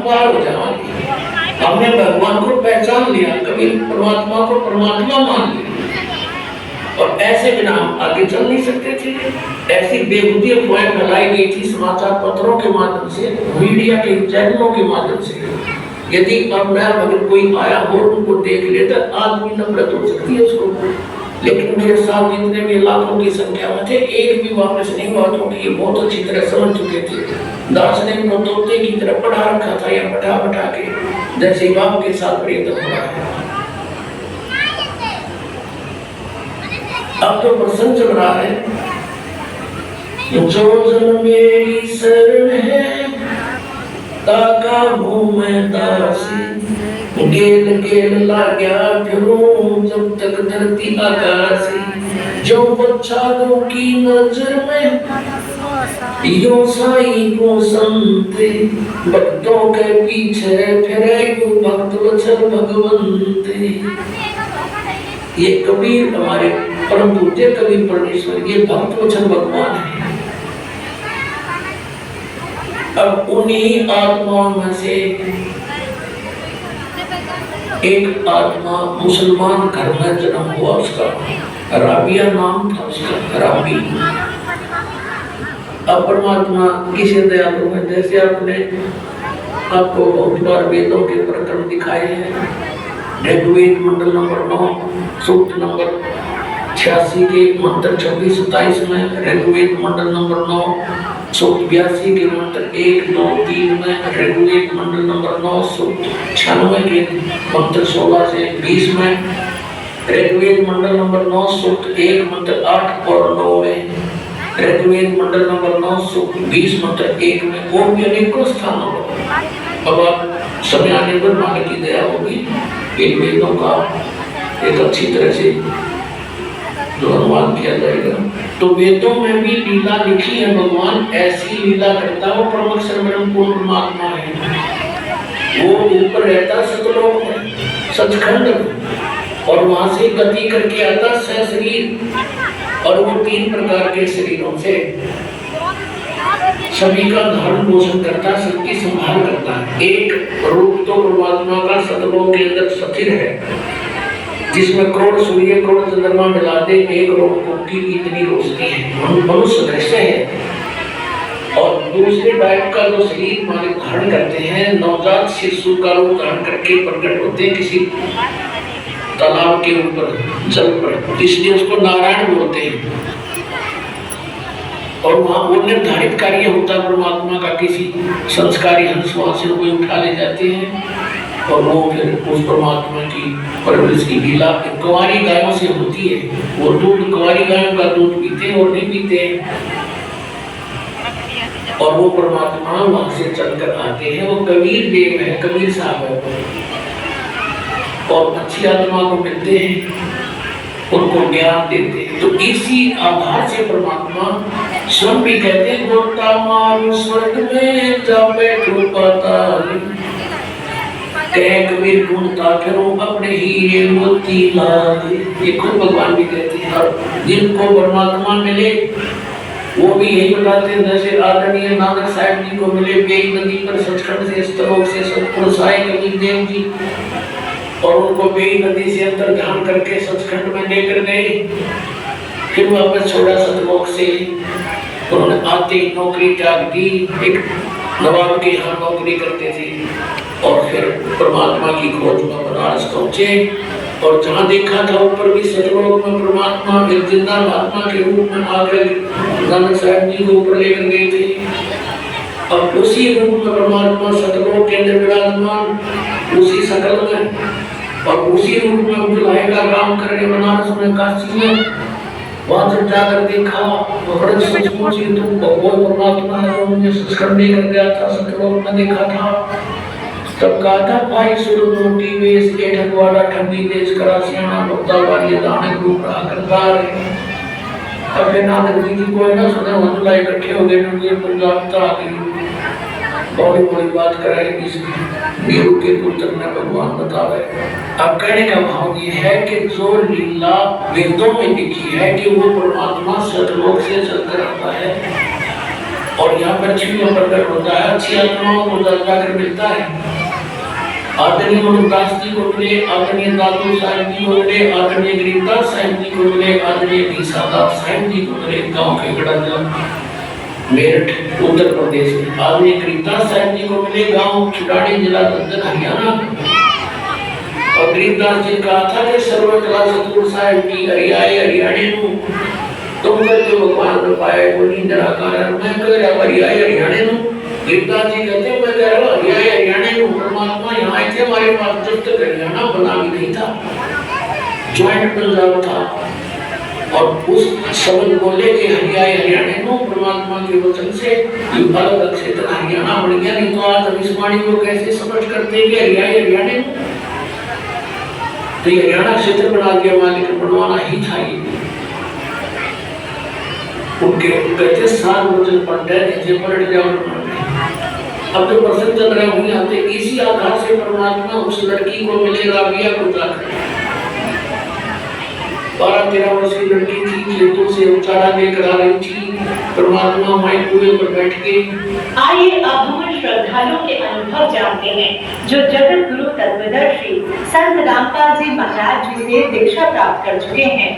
पार हो जाएंगे। हमने भगवान को पहचान लिया, कभी परमात्मा को परमात्मा मान लिया, और ऐसे बिना हम आगे चल नहीं सकते थे। ऐसी बेबुद्धि अफवाहें फैलाई गई थी समाचार पत्रों के माध्यम से, मीडिया के चैनलों के माध्यम से। यदि अब मैं अगर कोई आया हो उनको देख लेता आदमी नफरत हो सकती है उसको, लेकिन मेरे साथ जितने भी लाखों की संख्या में थे एक भी वापस नहीं हुआ, क्योंकि ये बहुत अच्छी तरह समझ चुके थे। दास ने तोते की तरह पढ़ा रखा था, या पढ़ा पढ़ा के जैसे बाप के साथ प्रेम हो रहा है। अब तो प्रसंग चल रहा है, जो जन मेरी शरण है ताका हूँ मैं दासी, गेल गेल लाग्या फिरूं जब तक धरती आकाशी, जो बच्चाओं की नजर में यो साई को संते, भक्तों के पीछे फिरे यूं भक्त वत्सल भगवंते। ये कबीर हमारे परम पूज्य कबीर परमेश्वर, ये भक्त वत्सल भगवान है। अब उन्हीं आत्माओं में से एक आत्मा मुसलमान घर में जन्म हुआ, उसका राबिया नाम था उसका, राबी। अब परमात्मा किसी दयालु है, जैसे आपने आपको बहुत बार वेदों के प्रकरण दिखाए हैं। ऋग्वेद मंडल नंबर 9 सूक्त नंबर 86 के मंत्र 26-27 में, ऋग्वेद मंडल नंबर 9 सूक्त 82 के मंत्र 1, 2, 3 में, ऋग्वेद मंडल नंबर 9 सूक्त 96 के मंत्र 16 से 20 में, ऋग्वेद मंडल नंबर 9 सूक्त 1 मंत्र 8 और 9 में, ऋग्वेद मंडल नंबर 9 सूक्त 20 मंत्र 1 में, और भी अनेकों स्थानों पर। अब आप समय आने पर मालिक की दया होगी, इन वेदों का एक अच्छी तरह से जो अनुवाद किया जाएगा। तो वेदों में भी लीला लिखी है, भगवान ऐसी लीला करता है। वो परमेश्वर ब्रह्म परमात्मा है, वो ऊपर रहता सतलोक में, सचखंड, और वहां से गति करके आता सहशरीर, और वो 3 प्रकार के शरीरों से सभी का धारण पोषण करता, सबकी संभाल करता है। एक रूप तो परमात्मा का सतलोक के अंदर स्थिर है, जिसमें करोड़ सूर्य करोड़ चंद्रमा मिला दे एक रूप की इतनी रोशनी है, मनुष्य दृश्य है। और दूसरे टाइप का जो शरीर मालिक धारण करते हैं, नवजात शिशु का रूप धारण करके प्रकट होते हैं किसी तालाब के ऊपर, जल पर, इसलिए उसको नारायण बोलते हैं। और वहाँ वो निर्धारित कार्य होता है परमात्मा का, किसी संस्कारी हंस वहां से कोई उठा ले जाते हैं, और वो फिर उस परमात्मा की परवरिश की लीला कुंवारी गायों से होती है। वो दूध कुंवारी गायों का दूध पीते हैं और नहीं पीते हैं, और वो परमात्मा वहां से चलकर आते हैं। वो कबीर देव है, कबीर साहब है, और अच्छी आत्मा को मिलते हैं, उनको ज्ञान देते हैं। तो इसी आधार से परमात्मा स्वयं भी कहते हैं, गोता मारू स्वर्ग में जा बैठो पाताल, कबीर गुणता करो अपने हीरे मोती लाल। ये खुद भगवान भी कहते हैं। और जिनको परमात्मा मिले वो भी यही बताते हैं, जैसे आदरणीय नानक साहब जी को मिले बेई नदी पर सचखंड से स्तलोक से सतपुर साई कबीर देव जी, और उनको बेई नदी से अंतर ध्यान करके सचखंड में लेकर गए, फिर वापस छोड़ा सतलोक से। उन्होंने आते ही नौकरी त्याग दी, एक नवाब के यहाँ नौकरी करते थे, और फिर परमात्मा की खोज में बनारस पहुंचे, और जहाँ देखा था ऊपर भी सतलोक में परमात्मा एक जिंदा महात्मा के रूप में आकर नानक साहब जी को ऊपर लेकर गए थे। अब उसी रूप में परमात्मा सतलोक के अंदर विराजमान, उसी शकल में, और उसी रूप में बुलाए का काम करने बनारस में, काशी में। वहां जब जाकर देखा तो बड़े सचमुच ही तुम भगवान परमात्मा है, जो मुझे सचखंड लेकर गया था, सतलोक में देखा था। तब कहा था भाई सुरनोटी वेश के ठगवाड़ा ठगी देश करा सियाना भक्ता वाली दाने ग्रुप रहा करतार। अब फिर नानक जी की कोई ना सुने, वहाँ इकट्ठे हो गए, उनके पंजाब तक आ गई, बड़ी बड़ी बात कराई वीरू के पुत्र ने भगवान बतावे। अब कहने का भाव ये है कि जो लीला वेदों में लिखी है कि वो परमात्मा सतलोक से चलकर आता है, और यहाँ पृथ्वी में प्रकट होता है, अच्छी आत्माओं को जाकर मिलता है। आदरणीय मनोदास जी को मिले, आदरणीय दादू साहब जी को मिले, आदरणीय गरीबदास साहब जी को मिले, आदरणीय भीसादास साहब जी को मिले, गाँव के गड़ा मेरठ उत्तर प्रदेश में। आदरणीय गरीबदास साहब जी को मिले, गाँव छुटाड़ी जिला दंदन हरियाणा। और गरीबदास जी कहा था कि सर्वकला सतगुरु साहब की हरियाए हरियाणे नू तुम करके भगवान ने पाए वो निंदरा कारण मैं कह रहा हरियाए हरियाणे नू। गरीबदास जी कहते हैं मैं कह रहा हूँ हरियाए हरियाणे नू परमात्मा यहाँ आए थे, हमारे पास जब तक हरियाणा बना भी नहीं था, ज्वाइंट पंजाब था। और उस शब्द बोले कि हरियाए हरियाणे नू परमात्मा के वचन से अलग क्षेत्र हरियाणा बन गया। नहीं तो आज हम इस वाणी को कैसे समझ करते हैं कि हरियाए हरियाणे नू, तो ये हरियाणा क्षेत्र बना दिया मालिक बनवाना ही था। ये उनके कहते सात वचन पढ़ते नीचे पलट जाओ। अब जो प्रसन्न चल रहे हुए आते इसी आधार से परमात्मा उस लड़की को मिले, राबिया को जाकर 12-13 वर्ष की लड़की थी, खेतों से उचारा लेकर आ रही थी। परमात्मा माई कुएं पर बैठ के आइए अब हम श्रद्धालुओं के अनुभव जानते हैं जो जगत गुरु तत्वदर्शी संत रामपाल जी महाराज जी से दीक्षा प्राप्त कर चुके हैं।